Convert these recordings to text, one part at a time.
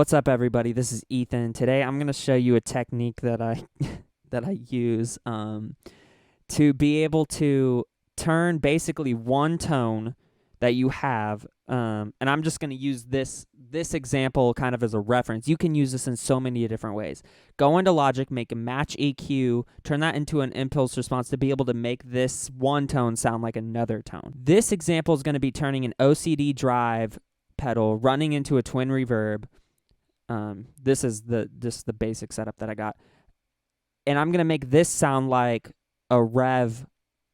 What's up, everybody? This is Ethan. Today I'm going to show you a technique that I that I use to be able to turn basically one tone that you have, and I'm just going to use this example kind of as a reference. You can use this in so many different ways. Go into Logic, make a match EQ, turn that into an impulse response to be able to make this one tone sound like another tone. This example is going to be turning an OCD drive pedal running into a twin reverb. This is just the basic setup that I got. And I'm going to make this sound like a REV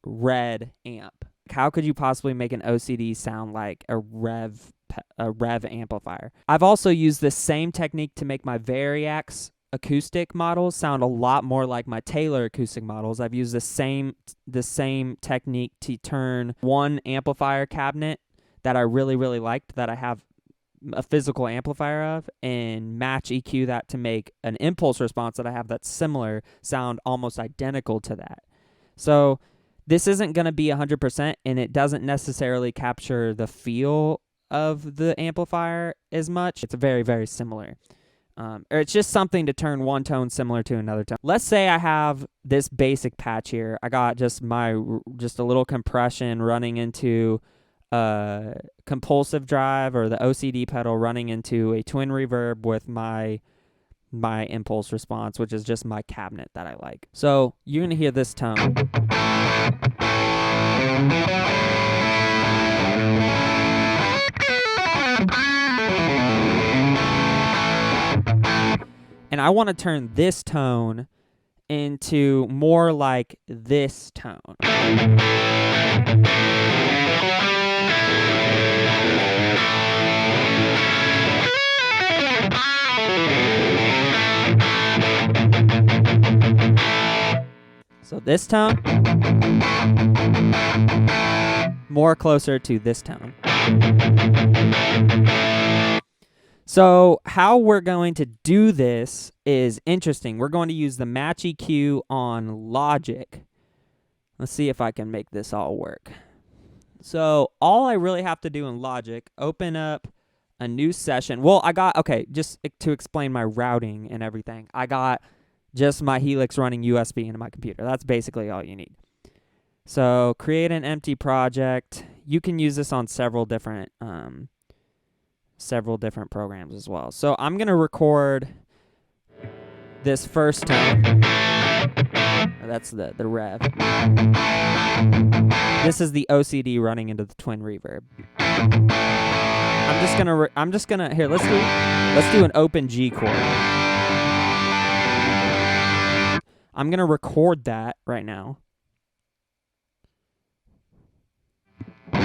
Red amp. How could you possibly make an OCD sound like a REV amplifier? I've also used this same technique to make my Variax acoustic models sound a lot more like my Taylor acoustic models. I've used the same technique to turn one amplifier cabinet that I really liked, that I have a physical amplifier of, and match EQ that to make an impulse response that I have that's similar sound almost identical to that. So this isn't going to be 100%, and it doesn't necessarily capture the feel of the amplifier as much. It's very similar. Or it's just something to turn one tone similar to another tone. Let's say I have this basic patch here. I got just a little compression running into a compulsive drive, or the OCD pedal running into a twin reverb with my impulse response, which is just my cabinet that I like. So you're going to hear this tone. And I want to turn this tone into more like this tone. So this tone, more closer to this tone. So how we're going to do this is interesting. We're going to use the match EQ on Logic. Let's see if I can make this all work. So all I really have to do in Logic, open up a new session. Well, just to explain my routing and everything, I got just my HELIX running USB into my computer. That's basically all you need. So create an empty project. You can use this on several different programs as well. So I'm going to record this first tone. That's the REV. This is the OCD running into the twin reverb. I'm just gonna here, let's do an open G chord. I'm going to record that right now. And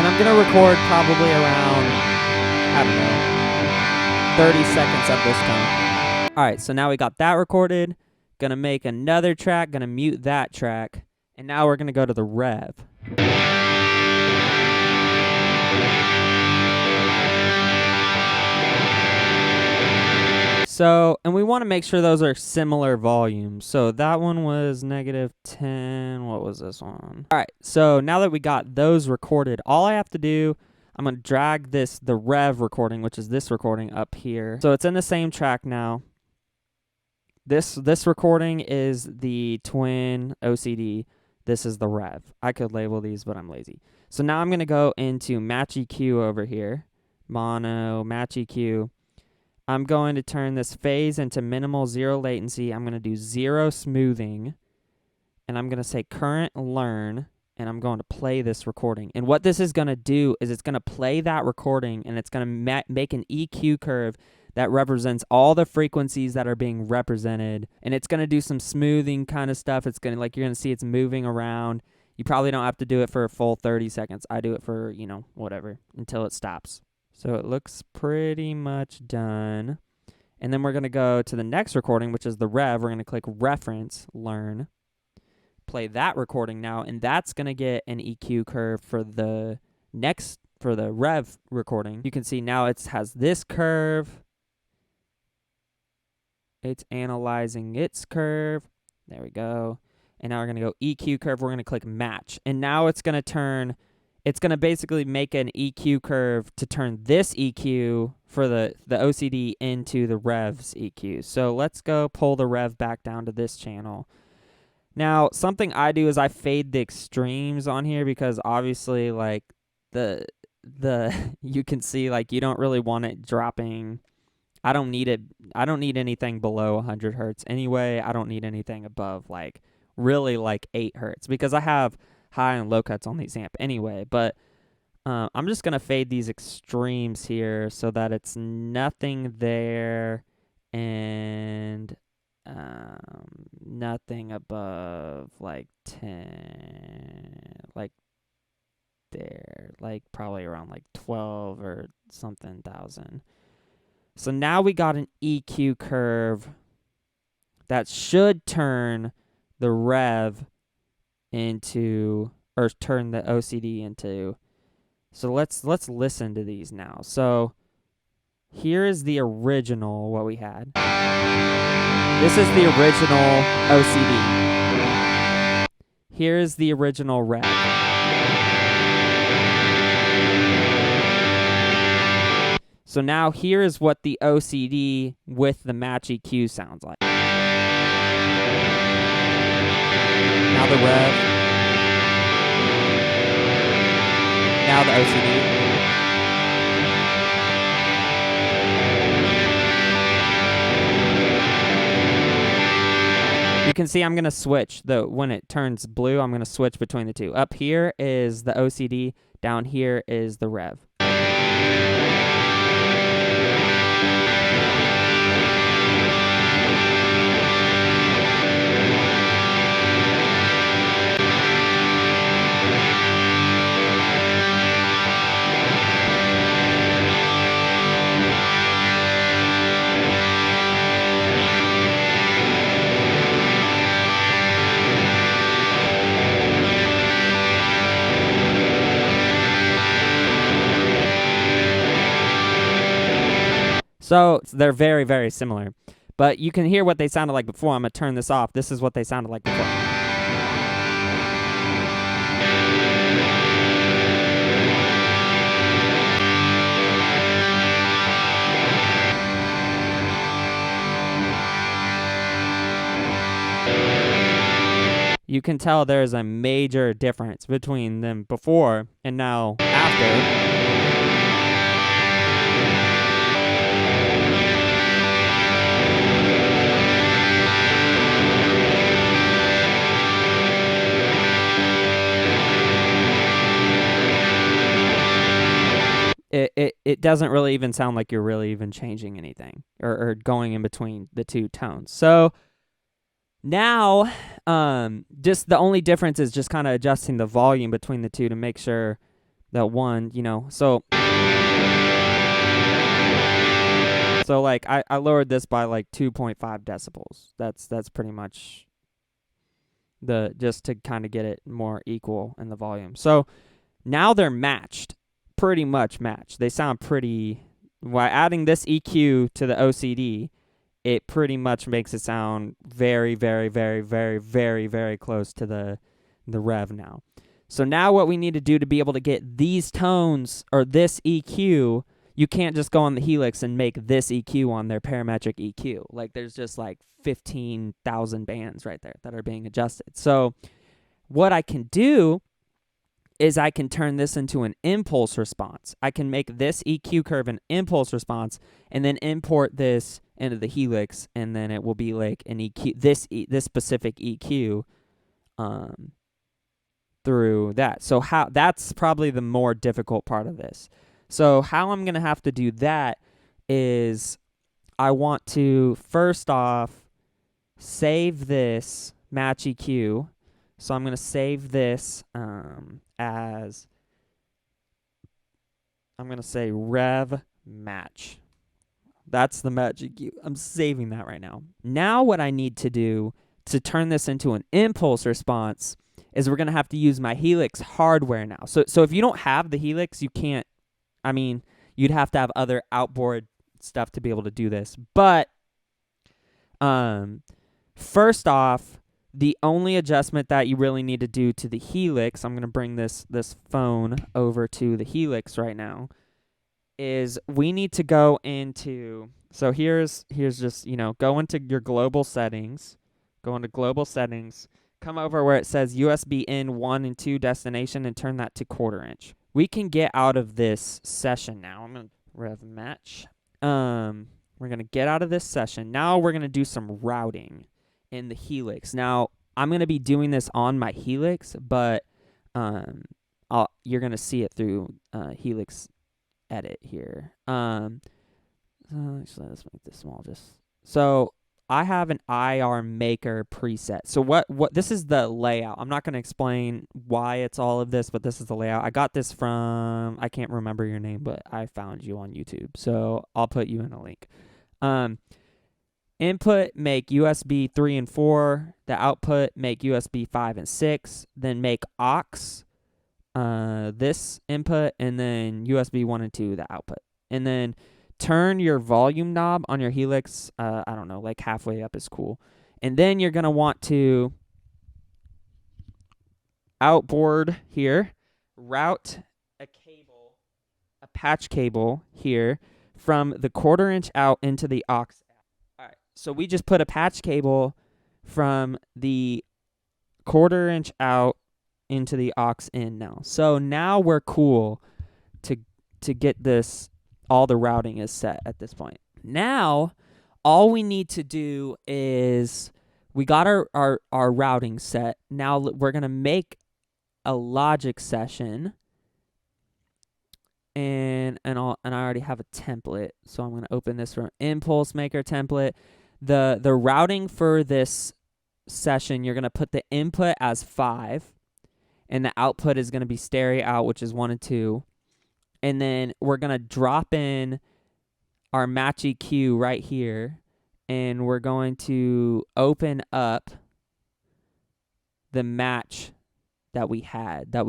I'm going to record probably around, 30 seconds of this tone. All right, so now we got that recorded. Going to make another track, going to mute that track. And now we're going to go to the REV. So, and we want to make sure those are similar volumes. So that one was -10. What was this one? All right, so now that we got those recorded, all I have to do, I'm going to drag the REV recording, which is this recording, up here. So it's in the same track now. This recording is the twin OCD. This is the REV. I could label these, but I'm lazy. So now I'm going to go into match EQ over here. Mono, match EQ. I'm going to turn this phase into minimal 0 latency. I'm going to do 0 smoothing. And I'm going to say current learn. And I'm going to play this recording. And what this is going to do is it's going to play that recording, and it's going to make an EQ curve that represents all the frequencies that are being represented. And it's going to do some smoothing kind of stuff. It's going to, like, you're going to see it's moving around. You probably don't have to do it for a full 30 seconds. I do it for, whatever, until it stops. So it looks pretty much done. And then we're going to go to the next recording, which is the REV. We're going to click Reference, Learn. Play that recording now, and that's going to get an EQ curve for the REV recording. You can see now it has this curve. It's analyzing its curve. There we go. And now we're going to go EQ curve. We're going to click match. And now it's going to basically make an EQ curve to turn this EQ for the OCD into the REV's EQ. So let's go pull the REV back down to this channel. Now, something I do is I fade the extremes on here because obviously like the you can see like you don't really want it dropping. I don't need anything below 100 hertz anyway. I don't need anything above like really like 8 hertz because I have high and low cuts on these amp anyway. But I'm just going to fade these extremes here so that it's nothing there and nothing above like 10, like there, like probably around like 12 or something thousand. So now we got an EQ curve that should turn the REV into, or turn the OCD into. So let's listen to these now. So here is the original, what we had. This is the original OCD. Here is the original REV. So now here is what the OCD with the match EQ sounds like. Now the REV. Now the OCD. You can see I'm going to switch. When it turns blue, I'm going to switch between the two. Up here is the OCD. Down here is the REV. So they're very, very similar. But you can hear what they sounded like before. I'm going to turn this off. This is what they sounded like before. You can tell there's a major difference between them before and now after. It doesn't really even sound like you're really even changing anything or going in between the two tones. So now, just the only difference is just kind of adjusting the volume between the two to make sure that one, so like I lowered this by like 2.5 decibels. That's pretty much just to kind of get it more equal in the volume. So now they're matched. Pretty much matched. They sound pretty. By adding this EQ to the OCD, it pretty much makes it sound very, very, very, very, very, very close to the REV now. So now what we need to do to be able to get these tones or this EQ, you can't just go on the Helix and make this EQ on their parametric EQ. Like there's just like 15,000 bands right there that are being adjusted. So what I can do is I can turn this into an impulse response. I can make this EQ curve an impulse response and then import this into the Helix, and then it will be like an EQ, this specific EQ through that. So that's probably the more difficult part of this. So how I'm going to have to do that is I want to first off save this match EQ. So I'm going to save this as, I'm going to say REV match. That's the match EQ. I'm saving that right now. Now what I need to do to turn this into an impulse response is we're going to have to use my Helix hardware now. So if you don't have the Helix, you can't, you'd have to have other outboard stuff to be able to do this. But first off, The only adjustment that you really need to do to the Helix, I'm going to bring this phone over to the Helix right now, is we need to go into, so here's just, go into your global settings, come over where it says USB in 1 and 2 destination and turn that to 1/4 inch. We can get out of this session now. I'm going to rev match. We're going to get out of this session. Now we're going to do some routing in the Helix. Now, I'm going to be doing this on my Helix, but you're going to see it through Helix edit here. Actually, let's make this small. So I have an IR maker preset. So what this is the layout. I'm not going to explain why it's all of this, but this is the layout. I got this from, I can't remember your name, but I found you on YouTube. So I'll put you in a link. Input, make USB 3 and 4. The output, make USB 5 and 6. Then make aux, this input, and then USB 1 and 2, the output. And then turn your volume knob on your Helix, I don't know, like halfway up is cool. And then you're going to want to outboard here, route a patch cable here from the 1/4 inch out into the aux. All right, so we just put a patch cable from the 1/4 inch out into the aux in now. So now we're cool to get this, all the routing is set at this point. Now, all we need to do is, we got our routing set. Now we're going to make a logic session, and I already have a template, so I'm going to open this from Impulse Maker template. The routing for this session, you're going to put the input as 5, and the output is going to be stereo out, which is 1 and 2. And then we're going to drop in our match EQ right here, and we're going to open up the match that we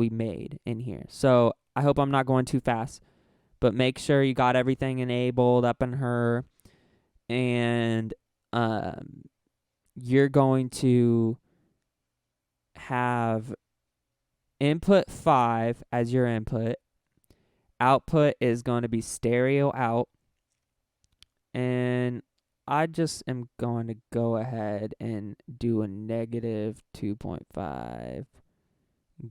made in here. So I hope I'm not going too fast, but make sure you got everything enabled up in her, and you're going to have input 5 as your input. Output is going to be stereo out. And I just am going to go ahead and do a negative 2.5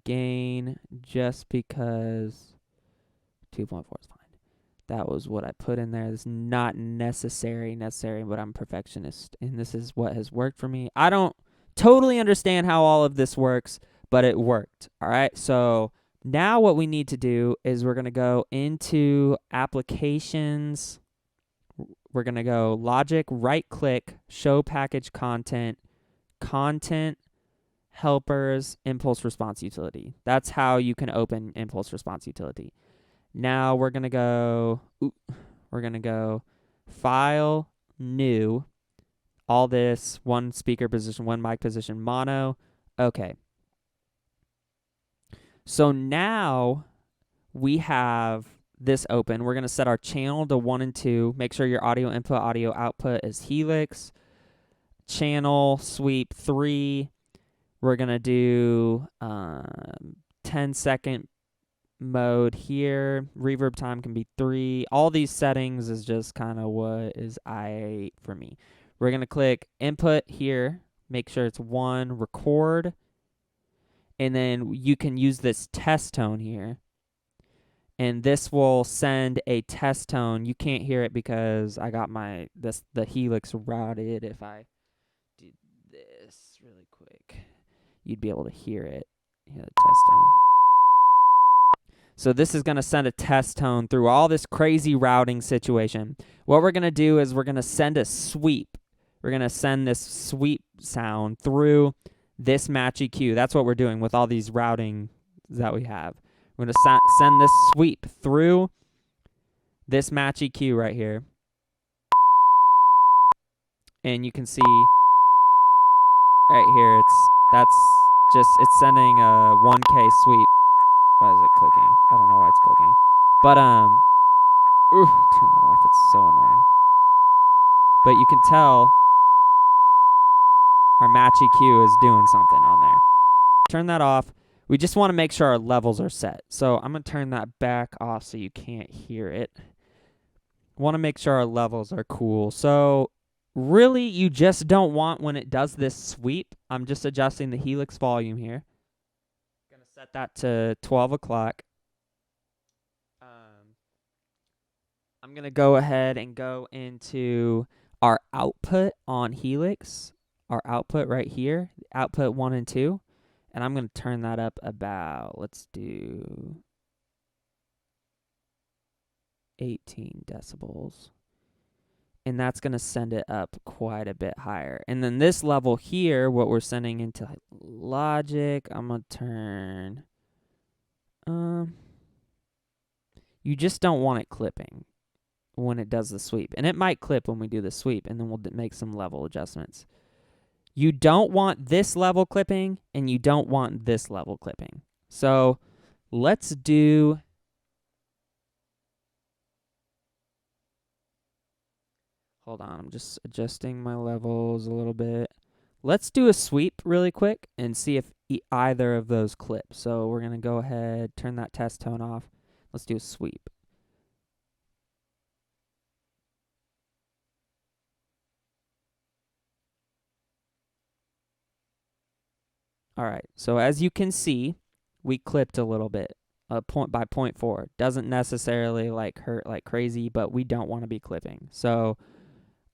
gain, just because 2.4 is fine. That was what I put in there. It's not necessary, but I'm a perfectionist, and this is what has worked for me. I don't totally understand how all of this works, but it worked. All right, so now what we need to do is we're going to go into applications. We're going to go logic, right click, show package content, content, helpers, impulse response utility. That's how you can open impulse response utility. Now we're going to go file, new, all this, one speaker position, one mic position, mono. Okay. So now we have this open. We're going to set our channel to 1 and 2. Make sure your audio input, audio output is Helix. Channel sweep 3. We're going to do 10-second mode here. Reverb time can be 3. All these settings is just kind of what is I8 for me. We're going to click input here. Make sure it's 1. Record. And then you can use this test tone here. And this will send a test tone. You can't hear it because I got the Helix routed. If I did this really quick, you'd be able to hear it. Hear the test tone. So this is going to send a test tone through all this crazy routing situation. What we're going to do is we're going to send a sweep. We're going to send this sweep sound through this match EQ. That's what we're doing with all these routing that we have. We're going to send this sweep through this match EQ right here. And you can see right here, it's sending a 1K sweep. Why is it clicking? I don't know why it's clicking. But, turn that off. It's so annoying. But you can tell our match EQ is doing something on there. Turn that off. We just want to make sure our levels are set. So I'm going to turn that back off so you can't hear it. Want to make sure our levels are cool. So really, you just don't want, when it does this sweep, I'm just adjusting the Helix volume here. Going to set that to 12 o'clock. I'm going to go ahead and go into our output on Helix, our output right here, output 1 and 2. And I'm going to turn that up about, let's do 18 decibels. And that's going to send it up quite a bit higher. And then this level here, what we're sending into Logic, I'm going to turn, you just don't want it clipping when it does the sweep. And it might clip when we do the sweep, and then we'll make some level adjustments. You don't want this level clipping, and you don't want this level clipping. So let's do, hold on, I'm just adjusting my levels a little bit. Let's do a sweep really quick and see if either of those clip. So we're going to go ahead, turn that test tone off. Let's do a sweep. All right, so as you can see, we clipped a little bit, point by 0.4. Doesn't necessarily like hurt like crazy, but we don't want to be clipping. So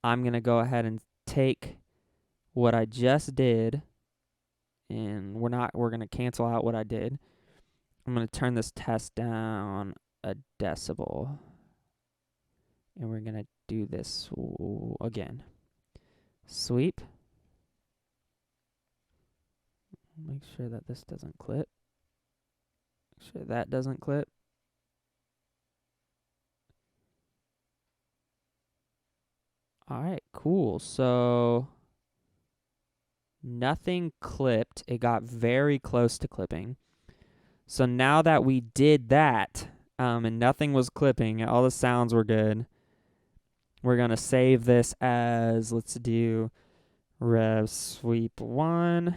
I'm going to go ahead and take what I just did, and we're going to cancel out what I did. I'm going to turn this test down a decibel, and we're going to do this again. Sweep. Make sure that this doesn't clip. Make sure that doesn't clip. All right, cool. So nothing clipped. It got very close to clipping. So now that we did that, and nothing was clipping, all the sounds were good, we're going to save this as, let's do Rev Sweep 1.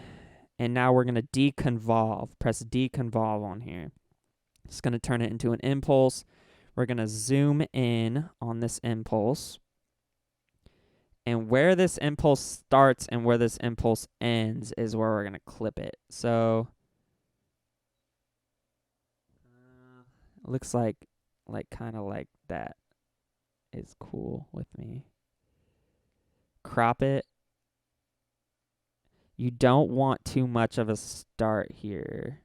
And now we're going to deconvolve. Press deconvolve on here. It's going to turn it into an impulse. We're going to zoom in on this impulse. And where this impulse starts and where this impulse ends is where we're going to clip it. So it looks like kind of like that is cool with me. Crop it. You don't want too much of a start here.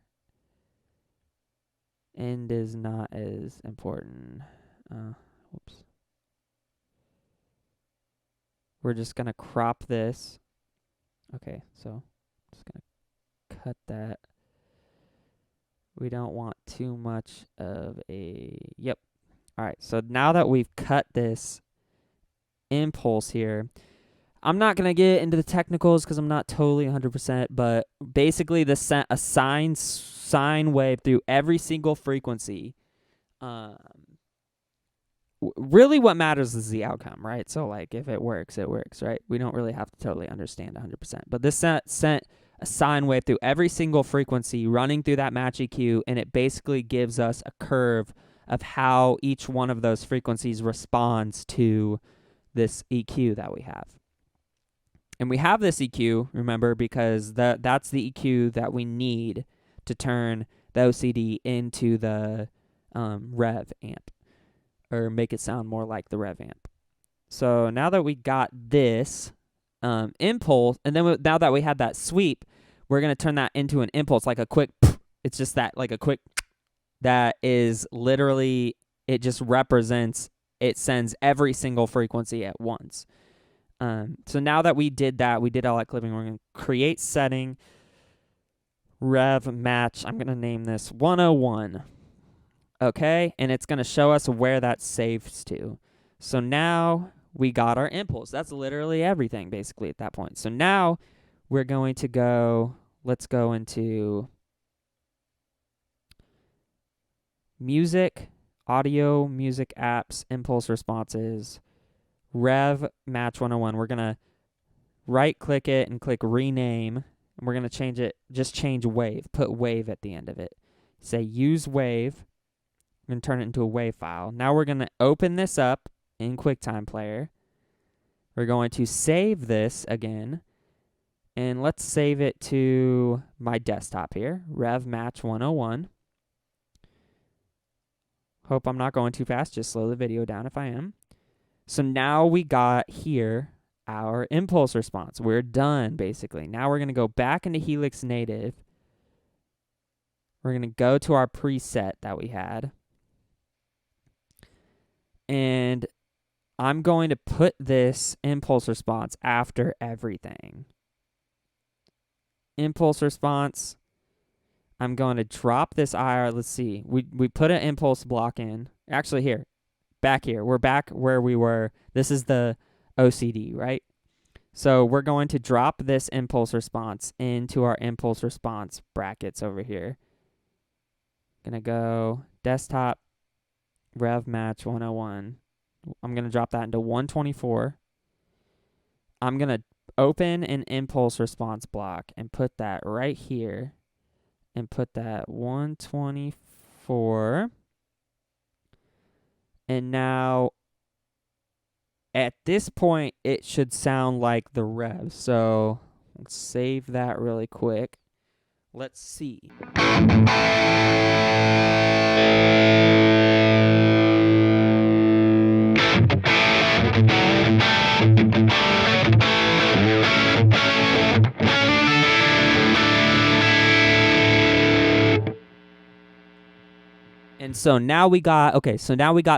End is not as important. Whoops. We're just going to crop this. Okay, so just going to cut that. We don't want too much of a, yep. All right, so now that we've cut this impulse here, I'm not going to get into the technicals because I'm not totally 100%, but basically a sine wave through every single frequency. Really what matters is the outcome, right? So like if it works, right? We don't really have to totally understand 100%. But this sent a sine wave through every single frequency running through that match EQ, and it basically gives us a curve of how each one of those frequencies responds to this EQ that we have. And we have this EQ, remember, because that's the EQ that we need to turn the OCD into the REV amp, or make it sound more like the REV amp. So now that we got this impulse, and then now that we had that sweep, we're going to turn that into an impulse, like a quick, it's just that, like a quick, that is literally, it just represents, it sends every single frequency at once. So now that we did that, we did all that clipping, we're going to create setting, Rev match, I'm going to name this 101. Okay, and it's going to show us where that saves to. So now we got our impulse. That's literally everything, basically, at that point. So now we're going to go, let's go into music, audio, music apps, impulse responses, Rev match 101. We're going to right-click it and click rename. And we're going to change it, just change wave. Put wave at the end of it. Say use wave. I'm going to turn it into a wave file. Now we're going to open this up in QuickTime Player. We're going to save this again. And let's save it to my desktop here, Rev Match 101. Hope I'm not going too fast. Just slow the video down if I am. So now we got here our impulse response. We're done, basically. Now we're going to go back into Helix Native. We're going to go to our preset that we had. And I'm going to put this impulse response after everything. Impulse response. I'm going to drop this IR. Let's see. We put an impulse block in. Actually, here. Back here. We're back where we were. This is the OCD, right? So we're going to drop this impulse response into our impulse response brackets over here. Gonna go desktop Rev Match 101. I'm gonna drop that into 124. I'm gonna open an impulse response block and put that right here and put that 124. And now at this point, it should sound like the rev. So let's save that really quick. Let's see. And so now we got,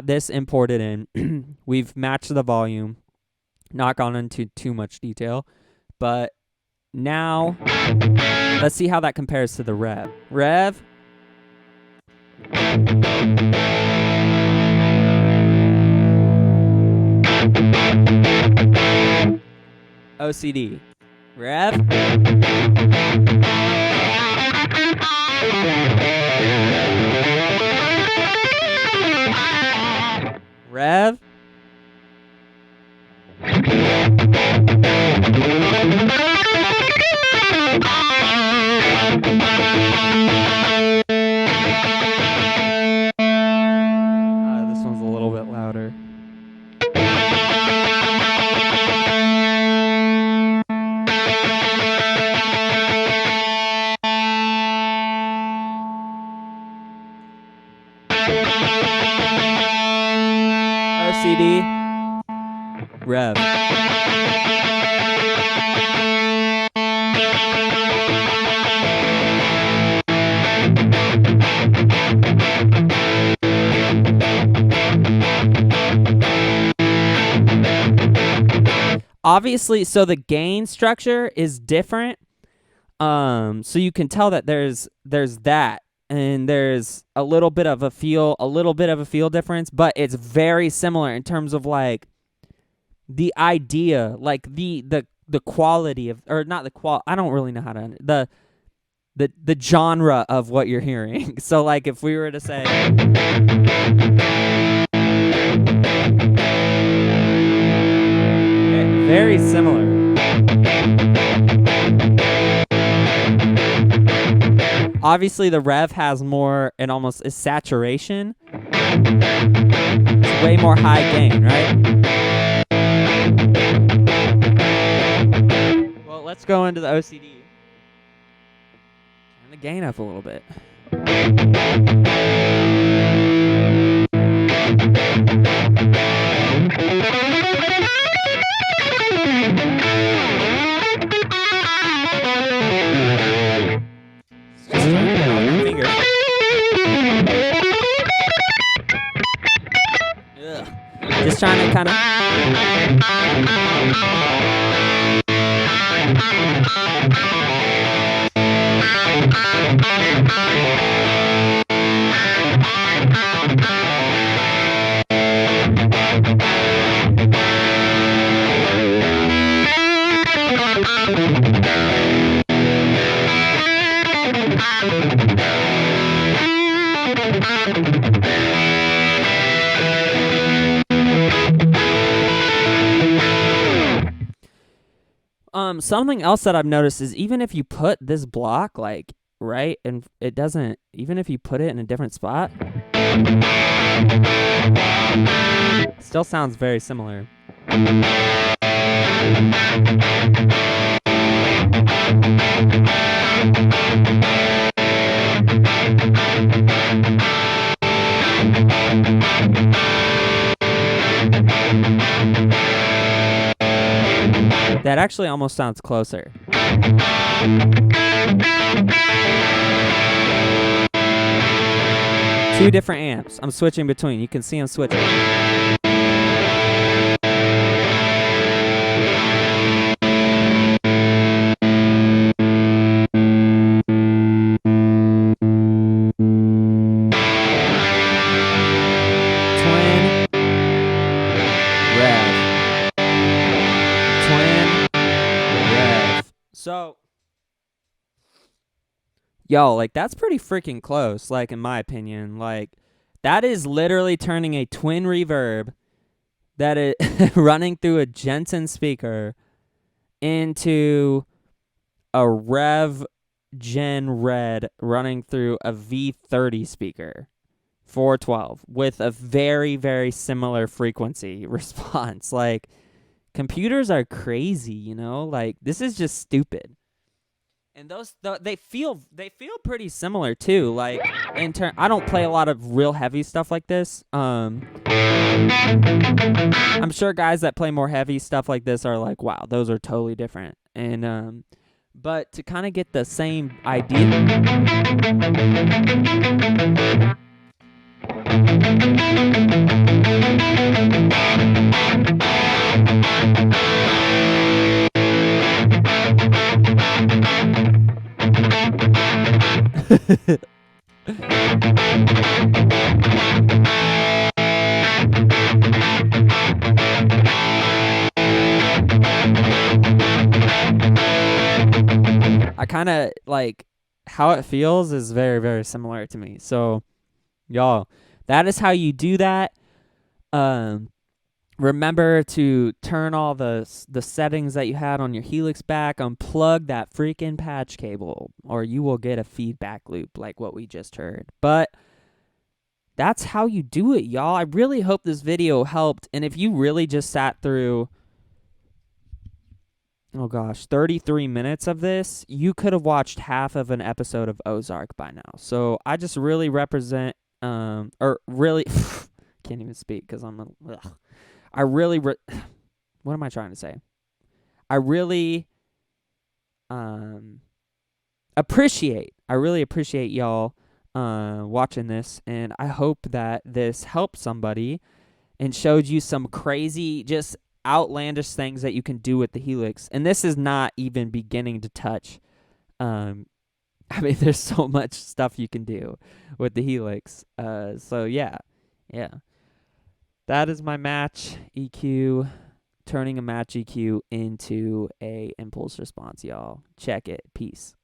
this imported in. We've matched the volume. Not gone into too much detail. But now, let's see how that compares to the rev. Rev. OCD. Rev. Rev. This one's a little bit louder. OCD. Rev. Obviously, so the gain structure is different. So you can tell that there's that, and there's a little bit of a feel difference, but it's very similar in terms of like the idea, like the quality of, or not the qual. I don't really know how to the genre of what you're hearing. So like if we were to say. Very similar. Obviously, the rev has more, it almost is saturation. It's way more high gain, right? Well, let's go into the OCD. Turn the gain up a little bit. Just trying to kind of. Something else that I've noticed is even if you put this block like right, and it doesn't, even if you put it in a different spot, still sounds very similar. That actually almost sounds closer. Two different amps. I'm switching between. You can see I'm switching. So, yo, like, that's pretty freaking close, like, in my opinion. Like, that is literally turning a twin reverb that is running through a Jensen speaker into a REV Red running through a V30 speaker, 412, with a very, very similar frequency response. Like, computers are crazy, you know? Like, this is just stupid. And they feel pretty similar too. Like, I don't play a lot of real heavy stuff like this. I'm sure guys that play more heavy stuff like this are like, wow, those are totally different. And but to kind of get the same idea. I kind of like how it feels is very, very similar to me. So, y'all, that is how you do that. Remember to turn all the settings that you had on your Helix back, unplug that freaking patch cable, or you will get a feedback loop like what we just heard. But that's how you do it, y'all. I really hope this video helped. And if you really just sat through, 33 minutes of this, you could have watched half of an episode of Ozark by now. So I just really can't even speak because I'm what am I trying to say? I really appreciate y'all watching this, and I hope that this helped somebody and showed you some crazy, just outlandish things that you can do with the Helix. And this is not even beginning to touch. I mean, there's so much stuff you can do with the Helix. So yeah. That is my match EQ, turning a match EQ into a impulse response, y'all. Check it. Peace.